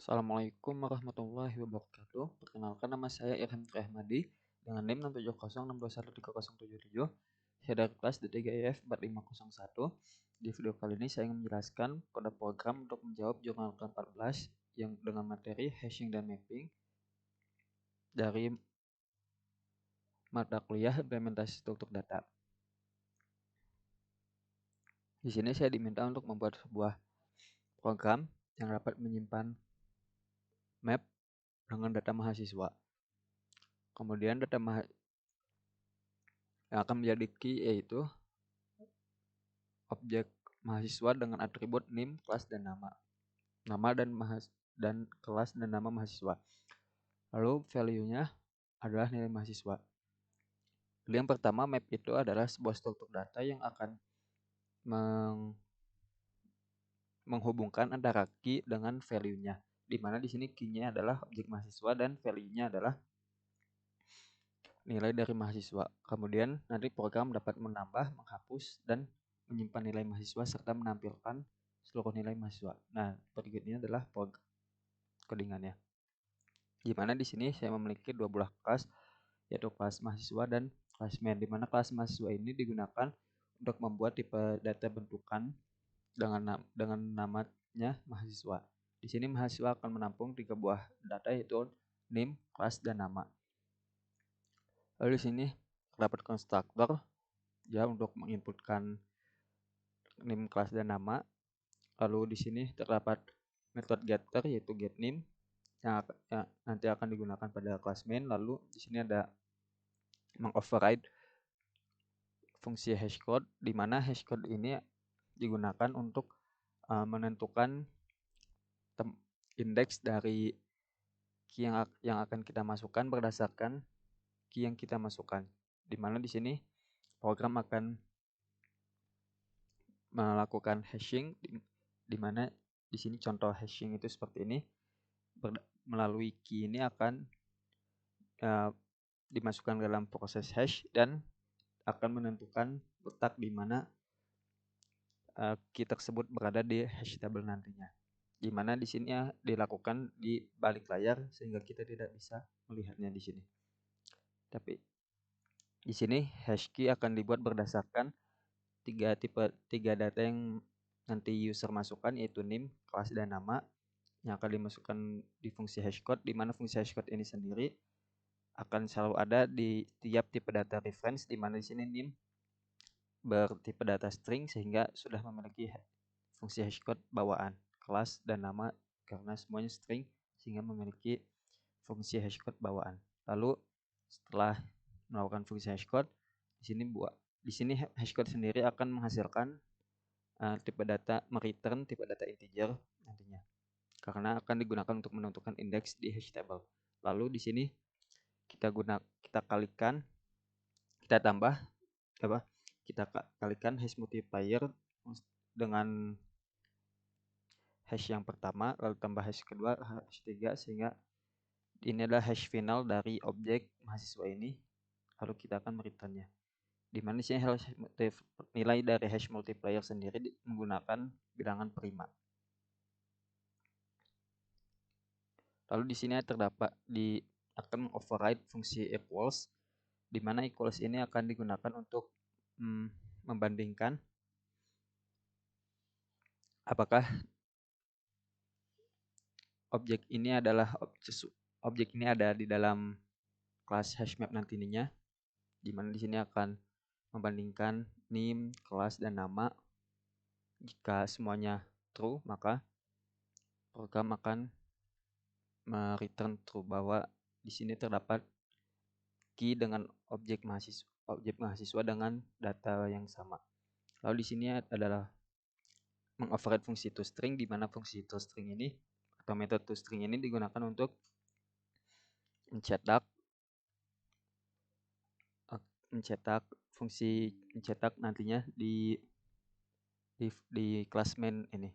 Assalamualaikum warahmatullahi wabarakatuh. Perkenalkan, nama saya Irham Trihmadi dengan NIM 67062130077. Saya dari kelas D3IF 4501. Di video kali ini saya ingin menjelaskan pada program untuk menjawab jurnal ke-14 yang dengan materi hashing dan mapping dari mata kuliah implementasi struktur data. Di sini saya diminta untuk membuat sebuah program yang dapat menyimpan map dengan data mahasiswa. Kemudian data yang akan menjadi key yaitu objek mahasiswa dengan atribut NIM, kelas, dan nama. Nama dan kelas dan nama mahasiswa. Lalu value-nya adalah nilai mahasiswa. Jadi yang pertama, map itu adalah sebuah struktur data yang akan menghubungkan antara key dengan value-nya. Di mana di sini key-nya adalah objek mahasiswa dan value-nya adalah nilai dari mahasiswa. Kemudian nanti program dapat menambah, menghapus, dan menyimpan nilai mahasiswa serta menampilkan seluruh nilai mahasiswa. Nah, berikutnya adalah codingannya. Di mana di sini saya memiliki dua buah kelas, yaitu kelas mahasiswa dan kelas main. Di mana kelas mahasiswa ini digunakan untuk membuat tipe data bentukan dengan namanya mahasiswa. Di sini mahasiswa akan menampung tiga buah data, yaitu name, kelas, dan nama. Lalu di sini terdapat konstruktor ya untuk menginputkan name, kelas, dan nama. Lalu di sini terdapat metode getter yaitu getName yang nanti akan digunakan pada kelas main. Lalu di sini ada mengoverride fungsi hashcode, di mana hashcode ini digunakan untuk menentukan indeks dari key yang akan kita masukkan berdasarkan key yang kita masukkan. Di mana di sini program akan melakukan hashing, di mana di sini contoh hashing itu seperti ini. Melalui key ini akan dimasukkan dalam proses hash dan akan menentukan letak di mana key tersebut berada di hash table nantinya. Di mana di sini dilakukan di balik layar sehingga kita tidak bisa melihatnya di sini. Tapi di sini hash key akan dibuat berdasarkan tiga data yang nanti user masukkan, yaitu name, kelas, dan nama yang akan dimasukkan di fungsi hashcode, di mana fungsi hashcode ini sendiri akan selalu ada di tiap tipe data reference, di mana di sini name bertipe data string sehingga sudah memiliki fungsi hashcode bawaan, kelas, dan nama karena semuanya string sehingga memiliki fungsi hashcode bawaan. Lalu setelah melakukan fungsi hashcode, di sini hashcode sendiri akan menghasilkan tipe data, mereturn tipe data integer nantinya, karena akan digunakan untuk menentukan indeks di hash table. Lalu di sini kita kalikan hash multiplier dengan hash yang pertama, lalu tambah hash kedua, hash ketiga, sehingga ini adalah hash final dari objek mahasiswa ini. Lalu kita akan mereturnnya. Di mana sini nilai dari hash multiplier sendiri menggunakan bilangan prima. Lalu di sini terdapat akan override fungsi equals, di mana equals ini akan digunakan untuk membandingkan apakah objek ini ada di dalam kelas hashmap nantinya, di mana di sini akan membandingkan name, kelas, dan nama. Jika semuanya true, maka program akan mereturn true bahwa di sini terdapat key dengan objek mahasiswa dengan data yang sama. Lalu di sini adalah mengoverride fungsi toString, di mana fungsi toString ini atau metode toString ini digunakan untuk fungsi mencetak nantinya di kelas main ini.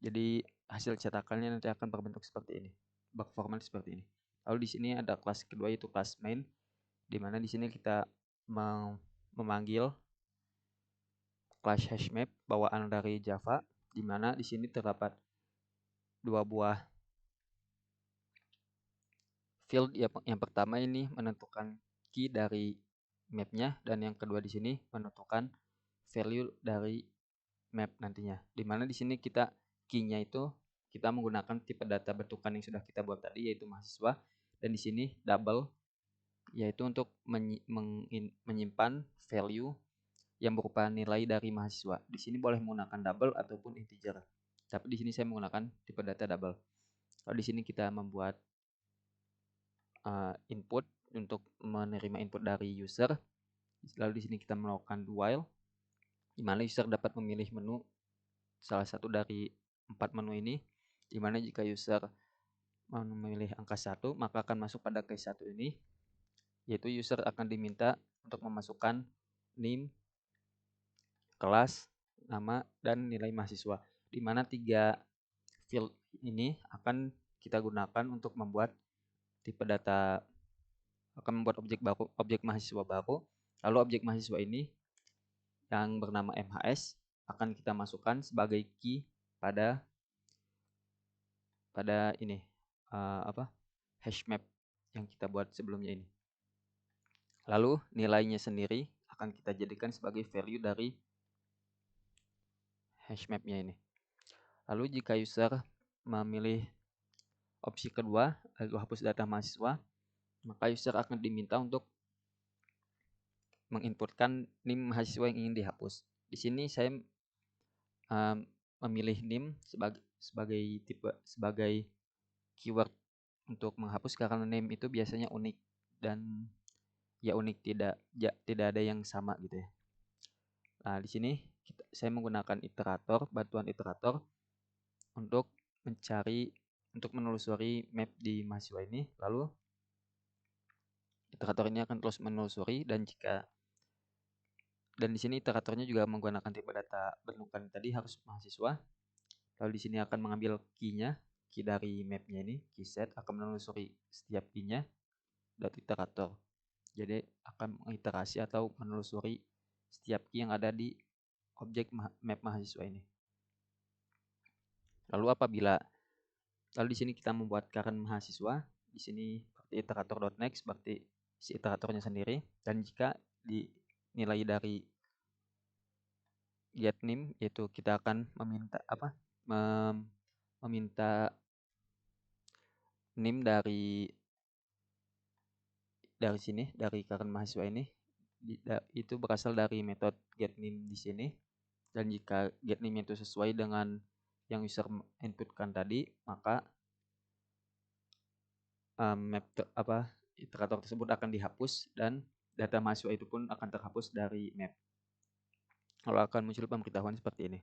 Jadi hasil cetakannya nanti akan berbentuk seperti ini, bug format seperti ini. Lalu di sini ada kelas kedua, yaitu kelas main, di mana di sini kita memanggil kelas hashmap bawaan dari Java, di mana di sini terdapat dua buah field. Yang pertama ini menentukan key dari mapnya, dan yang kedua di sini menentukan value dari map nantinya. Dimana di sini kita key-nya itu kita menggunakan tipe data bentukan yang sudah kita buat tadi, yaitu mahasiswa, dan di sini double, yaitu untuk menyimpan value yang berupa nilai dari mahasiswa. Di sini boleh menggunakan double ataupun integer. Tapi di sini saya menggunakan tipe data double. Kalau di sini kita membuat input untuk menerima input dari user. Lalu di sini kita melakukan while, di mana user dapat memilih menu salah satu dari 4 menu ini, di mana jika user memilih angka 1, maka akan masuk pada case 1 ini, yaitu user akan diminta untuk memasukkan name, kelas, nama, dan nilai mahasiswa, di mana 3 field ini akan kita gunakan untuk membuat tipe data, akan membuat objek baru, objek mahasiswa baru. Lalu objek mahasiswa ini yang bernama MHS akan kita masukkan sebagai key pada ini hash map yang kita buat sebelumnya ini. Lalu nilainya sendiri akan kita jadikan sebagai value dari hash mapnya ini. Lalu jika user memilih opsi kedua, yaitu hapus data mahasiswa, maka user akan diminta untuk menginputkan NIM mahasiswa yang ingin dihapus. Di sini saya memilih NIM sebagai keyword untuk menghapus, karena name itu biasanya unik, dan ya unik, tidak ada yang sama gitu ya. Nah, di sini saya menggunakan iterator, bantuan iterator untuk menelusuri map di mahasiswa ini. Lalu iterator ini akan terus menelusuri, dan di sini iteratornya juga menggunakan tipe data bentukan tadi, harus mahasiswa. Lalu di sini akan mengambil key dari mapnya ini, key set, akan menelusuri setiap key-nya dari iterator. Jadi akan mengiterasi atau menelusuri setiap key yang ada di objek map mahasiswa ini. Lalu di sini kita membuat current mahasiswa, di sini seperti iterator.next, seperti si iteratornya sendiri. Dan jika dinilai dari get name, yaitu kita akan meminta name dari sini, dari current mahasiswa ini, itu berasal dari metode get name di sini. Dan jika get name itu sesuai dengan yang user inputkan tadi, maka iterator tersebut akan dihapus, dan data mahasiswa itu pun akan terhapus dari map. Lalu akan muncul pemberitahuan seperti ini.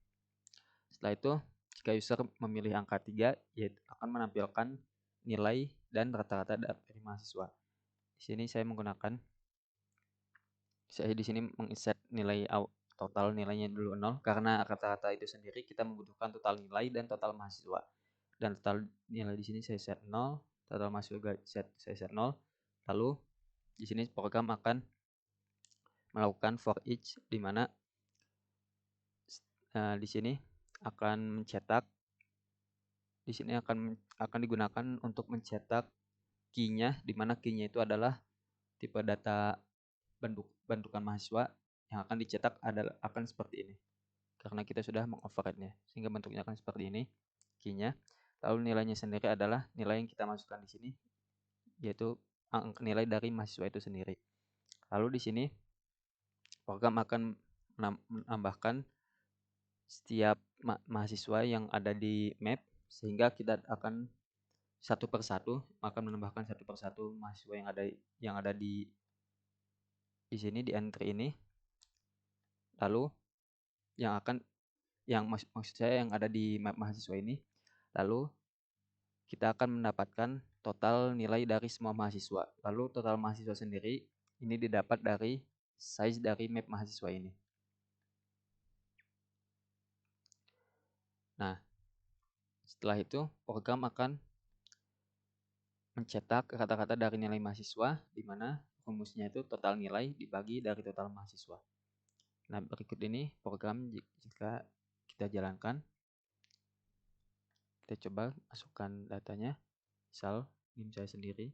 Setelah itu, jika user memilih angka 3, yaitu akan menampilkan nilai dan rata-rata dari mahasiswa. Di sini saya di sini menginsert nilai total nilainya dulu 0, karena rata-rata itu sendiri kita membutuhkan total nilai dan total mahasiswa. Dan total nilai di sini saya set 0, total mahasiswa saya set 0. Lalu di sini program akan melakukan for each, di mana di sini akan mencetak, di sini akan digunakan untuk mencetak key-nya, di mana key-nya itu adalah tipe data bentukan mahasiswa. Yang akan dicetak akan seperti ini, karena kita sudah mengoverride-nya, sehingga bentuknya akan seperti ini key-nya. Lalu nilainya sendiri adalah nilai yang kita masukkan di sini, yaitu nilai dari mahasiswa itu sendiri. Lalu di sini program akan menambahkan setiap mahasiswa yang ada di map, sehingga kita akan satu persatu akan menambahkan satu persatu mahasiswa yang ada di sini, di entry ini. Lalu maksud saya yang ada di map mahasiswa ini. Lalu kita akan mendapatkan total nilai dari semua mahasiswa. Lalu total mahasiswa sendiri ini didapat dari size dari map mahasiswa ini. Nah, setelah itu program akan mencetak kata-kata dari nilai mahasiswa, di mana rumusnya itu total nilai dibagi dari total mahasiswa. Nah, berikut ini program jika kita jalankan. Kita coba masukkan datanya, misal NIM saya sendiri.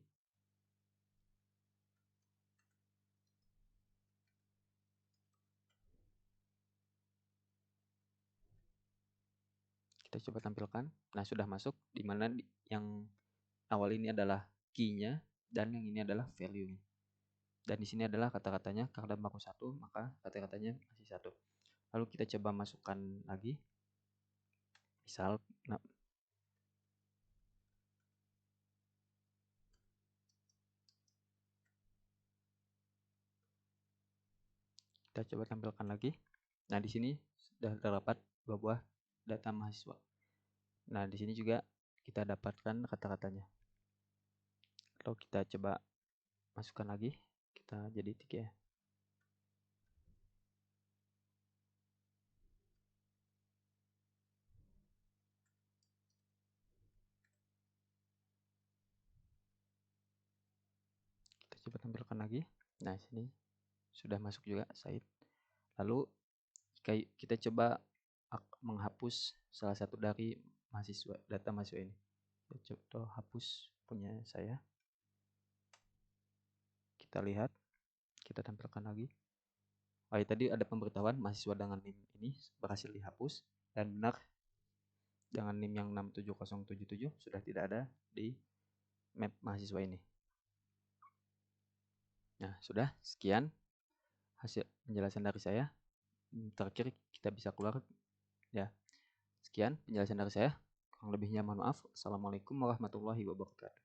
Kita coba tampilkan. Nah, sudah masuk, di mana yang awal ini adalah key-nya dan yang ini adalah value-nya. Dan di sini adalah kata-katanya, karena baru satu, maka kata-katanya masih satu. Lalu kita coba masukkan lagi. Misal, nah, kita coba tampilkan lagi. Nah, di sini sudah terdapat dua buah data mahasiswa. Nah, di sini juga kita dapatkan kata-katanya. Kalau kita coba masukkan lagi, kita jadi 3 ya. Kita coba tampilkan lagi. Nah, sini sudah masuk juga Said. Lalu kita coba menghapus salah satu dari mahasiswa, data mahasiswa ini. Kita coba hapus punya saya. Kita lihat, kita tampilkan lagi. Oh, ya, tadi ada pemberitahuan mahasiswa dengan NIM ini berhasil dihapus, dan benar dengan NIM yang 67077 sudah tidak ada di map mahasiswa ini. Nah, sudah sekian hasil penjelasan dari saya. Terakhir kita bisa keluar ya. Sekian penjelasan dari saya. Kurang lebihnya mohon maaf. Assalamualaikum warahmatullahi wabarakatuh.